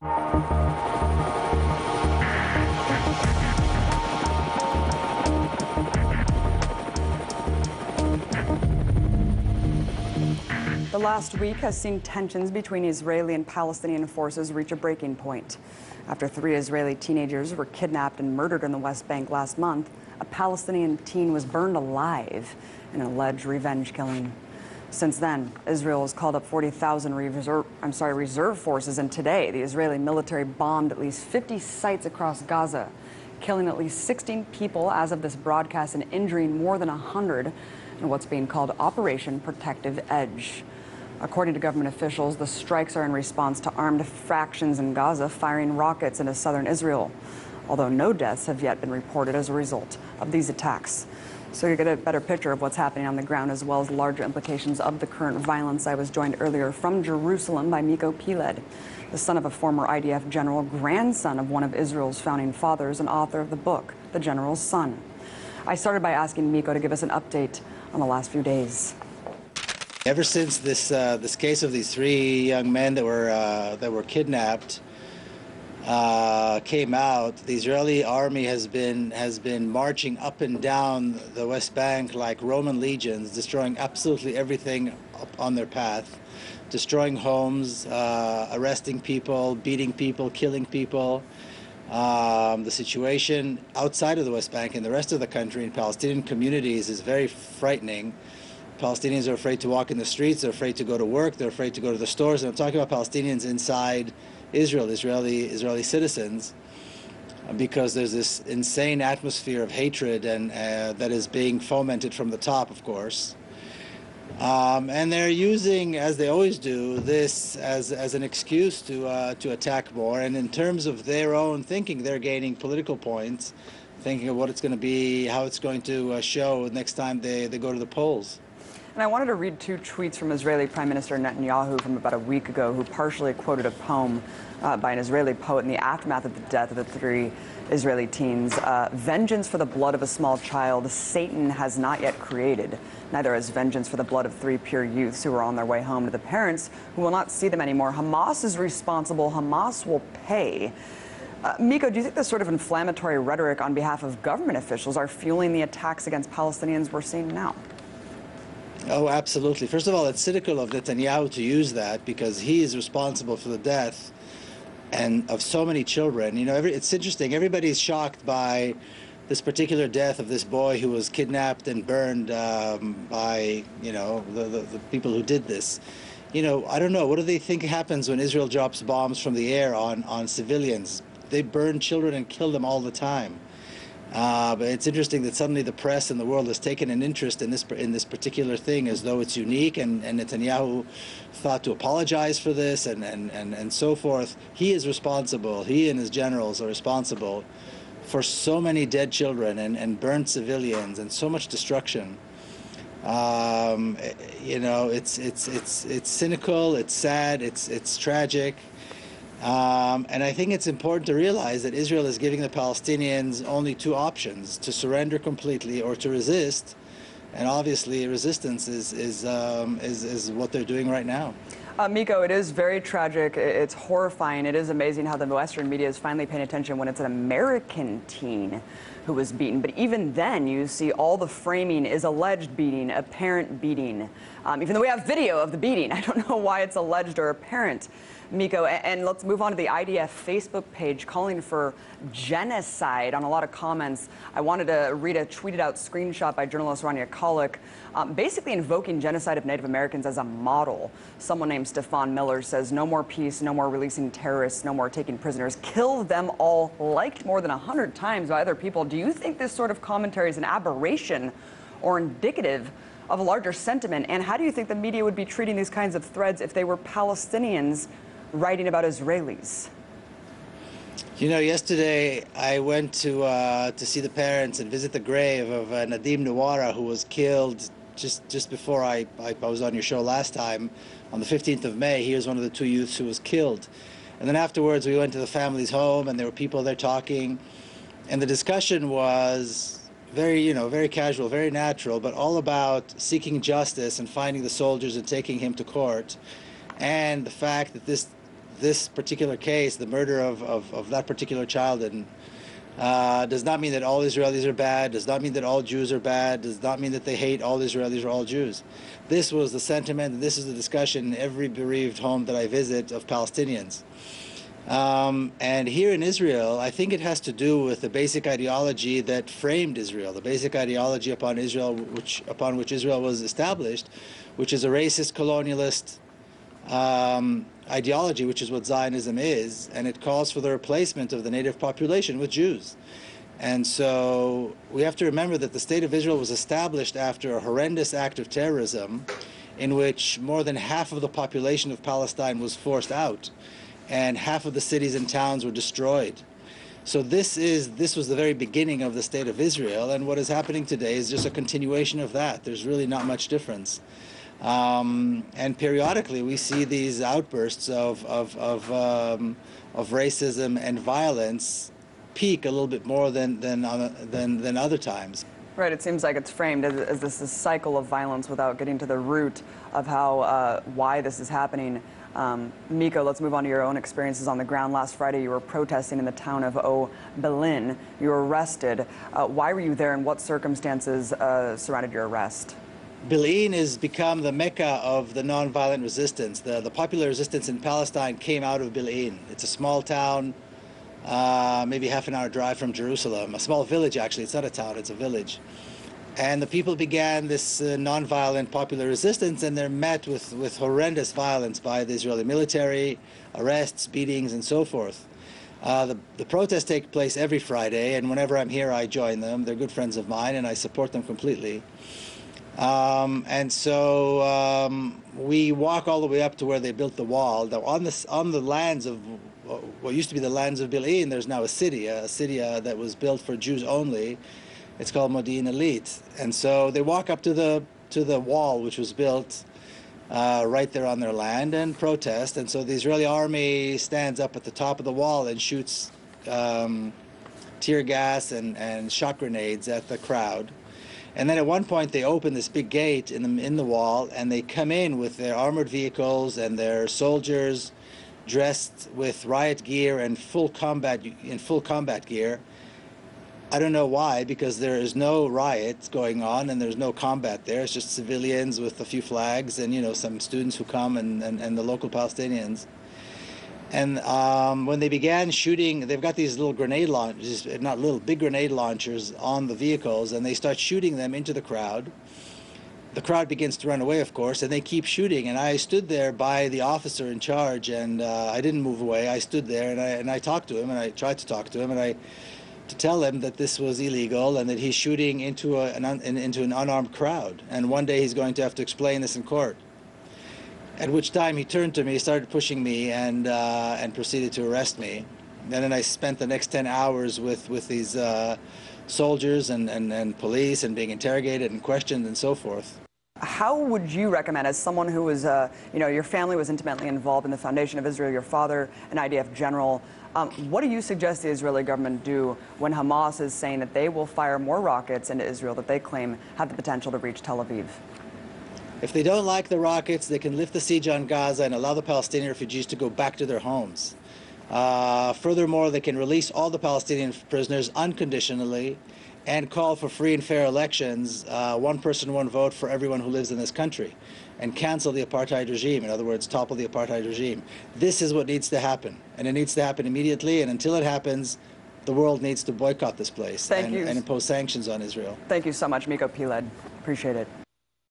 The last week has seen tensions between Israeli and Palestinian forces reach a breaking point. After 3 Israeli teenagers were kidnapped and murdered in the West Bank last month, a Palestinian teen was burned alive in an alleged revenge killing. Since then, Israel has called up 40,000 reserve forces, and today the Israeli military bombed at least 50 sites across Gaza, killing at least 16 people as of this broadcast and injuring more than 100 in what's being called Operation Protective Edge. According to government officials, the strikes are in response to armed factions in Gaza firing rockets into southern Israel, although no deaths have yet been reported as a result of these attacks. So you get a better picture of what's happening on the ground, as well as larger implications of the current violence. I was joined earlier from Jerusalem by Miko Peled, the son of a former IDF general, grandson of one of Israel's founding fathers, and author of the book, The General's Son. I started by asking Miko to give us an update on the last few days. Ever since this case of these 3 young men that were kidnapped came out, the Israeli army has been marching up and down the West Bank like Roman legions, destroying absolutely everything on their path, destroying homes, arresting people, beating people, killing people. The situation outside of the West Bank and the rest of the country in Palestinian communities is very frightening. Palestinians are afraid to walk in the streets, they're afraid to go to work, they're afraid to go to the stores. And I'm talking about Palestinians inside Israel, Israeli citizens, because there's this insane atmosphere of hatred and that is being fomented from the top, of course. And they're using, as they always do, this as an excuse to attack more. And in terms of their own thinking, they're gaining political points, thinking of what it's going to be, how it's going to show next time they go to the polls. And I wanted to read 2 tweets from Israeli Prime Minister Netanyahu from about a week ago, who partially quoted a poem by an Israeli poet in the aftermath of the death of the 3 Israeli teens. Vengeance for the blood of a small child Satan has not yet created. Neither has vengeance for the blood of 3 pure youths who are on their way home to the parents who will not see them anymore. Hamas is responsible. Hamas will pay. Miko, do you think this sort of inflammatory rhetoric on behalf of government officials are fueling the attacks against Palestinians we're seeing now? Oh, absolutely. First of all, it's cynical of Netanyahu to use that, because he is responsible for the death and of so many children. You know, it's interesting. Everybody's shocked by this particular death of this boy who was kidnapped and burned by, you know, the people who did this. You know, I don't know. What do they think happens when Israel drops bombs from the air on civilians? They burn children and kill them all the time. But it's interesting that suddenly the press and the world has taken an interest in this particular thing, as though it's unique, and Netanyahu thought to apologize for this and so forth. He is responsible. He and his generals are responsible for so many dead children and burnt civilians and so much destruction. You know, it's cynical, it's sad, it's tragic. And I think it's important to realize that Israel is giving the Palestinians only 2 options: to surrender completely or to resist. And obviously, resistance is what they're doing right now. Miko, it is very tragic. It's horrifying. It is amazing how the Western media is finally paying attention when it's an American teen who was beaten. But even then, you see all the framing is alleged beating, apparent beating. Even though we have video of the beating, I don't know why it's alleged or apparent. Miko, and let's move on to the IDF Facebook page calling for genocide on a lot of comments. I wanted to read a tweeted out screenshot by journalist Rania Kalik, basically invoking genocide of Native Americans as a model. Someone named Stefan Miller says, "No more peace, no more releasing terrorists, no more taking prisoners, kill them all," liked more than 100 times by other people. Do you think this sort of commentary is an aberration or indicative of a larger sentiment? And how do you think the media would be treating these kinds of threads if they were Palestinians writing about Israelis? You know, yesterday I went to see the parents and visit the grave of Nadim Nawara, who was killed just before I was on your show last time. On the 15th of May, he was one of the 2 youths who was killed. And then afterwards, we went to the family's home, and there were people there talking. And the discussion was very casual, very natural, but all about seeking justice and finding the soldiers and taking him to court. And the fact that this particular case, the murder of that particular child, and does not mean that all Israelis are bad, does not mean that all Jews are bad, does not mean that they hate all Israelis or all Jews. This was the sentiment, and this is the discussion in every bereaved home that I visit of Palestinians. And here in Israel, I think it has to do with the basic ideology that framed Israel, the basic ideology upon which Israel was established, which is a racist, colonialist ideology, which is what Zionism is, and it calls for the replacement of the native population with Jews. And so we have to remember that the State of Israel was established after a horrendous act of terrorism in which more than half of the population of Palestine was forced out, and half of the cities and towns were destroyed. So this was the very beginning of the State of Israel, and what is happening today is just a continuation of that. There's really not much difference. And periodically we see these outbursts of racism and violence peak a little bit more than other times. Right, it seems like it's framed as this cycle of violence without getting to the root of how why this is happening. Miko, let's move on to your own experiences on the ground. Last Friday, you were protesting in the town of Berlin. You were arrested. Why were you there, and what circumstances surrounded your arrest? Berlin has become the mecca of the nonviolent resistance. The popular resistance in Palestine came out of Berlin. It's a small town, maybe half an hour drive from Jerusalem. A small village, actually. It's not a town, it's a village. And the people began this nonviolent popular resistance, and they're met with horrendous violence by the Israeli military, arrests, beatings, and so forth. The protests take place every Friday, and whenever I'm here, I join them. They're good friends of mine, and I support them completely. And so we walk all the way up to where they built the wall. Now, on the lands of what used to be the lands of Berlin, there's now a city that was built for Jews only. It's called Modi'in Elite. And so they walk up to the wall, which was built right there on their land, and protest. And so the Israeli army stands up at the top of the wall and shoots tear gas and shot grenades at the crowd. And then at one point they open this big gate in the wall, and they come in with their armored vehicles and their soldiers dressed with riot gear and full combat gear. I don't know why, because there is no riots going on and there's no combat there. It's just civilians with a few flags and, you know, some students who come and the local Palestinians. And when they began shooting, they've got these little grenade launchers, not little, big grenade launchers on the vehicles, and they start shooting them into the crowd. The crowd begins to run away, of course, and they keep shooting. And I stood there by the officer in charge, and I didn't move away. I stood there, and I talked to him, and I tried to talk to him, and to tell him that this was illegal and that he's shooting into an unarmed crowd. And one day he's going to have to explain this in court. At which time he turned to me, started pushing me, and proceeded to arrest me. And then I spent the next 10 hours with these soldiers and police, and being interrogated and questioned and so forth. How would you recommend, as someone who was, your family was intimately involved in the foundation of Israel, your father, an IDF general, what do you suggest the Israeli government do when Hamas is saying that they will fire more rockets into Israel that they claim have the potential to reach Tel Aviv? If they don't like the rockets, they can lift the siege on Gaza and allow the Palestinian refugees to go back to their homes. Furthermore, they can release all the Palestinian prisoners unconditionally and call for free and fair elections, one person, one vote for everyone who lives in this country, and cancel the apartheid regime. In other words, topple the apartheid regime. This is what needs to happen, and it needs to happen immediately, and until it happens, the world needs to boycott this place and impose sanctions on Israel. Thank you so much, Miko Peled. Appreciate it.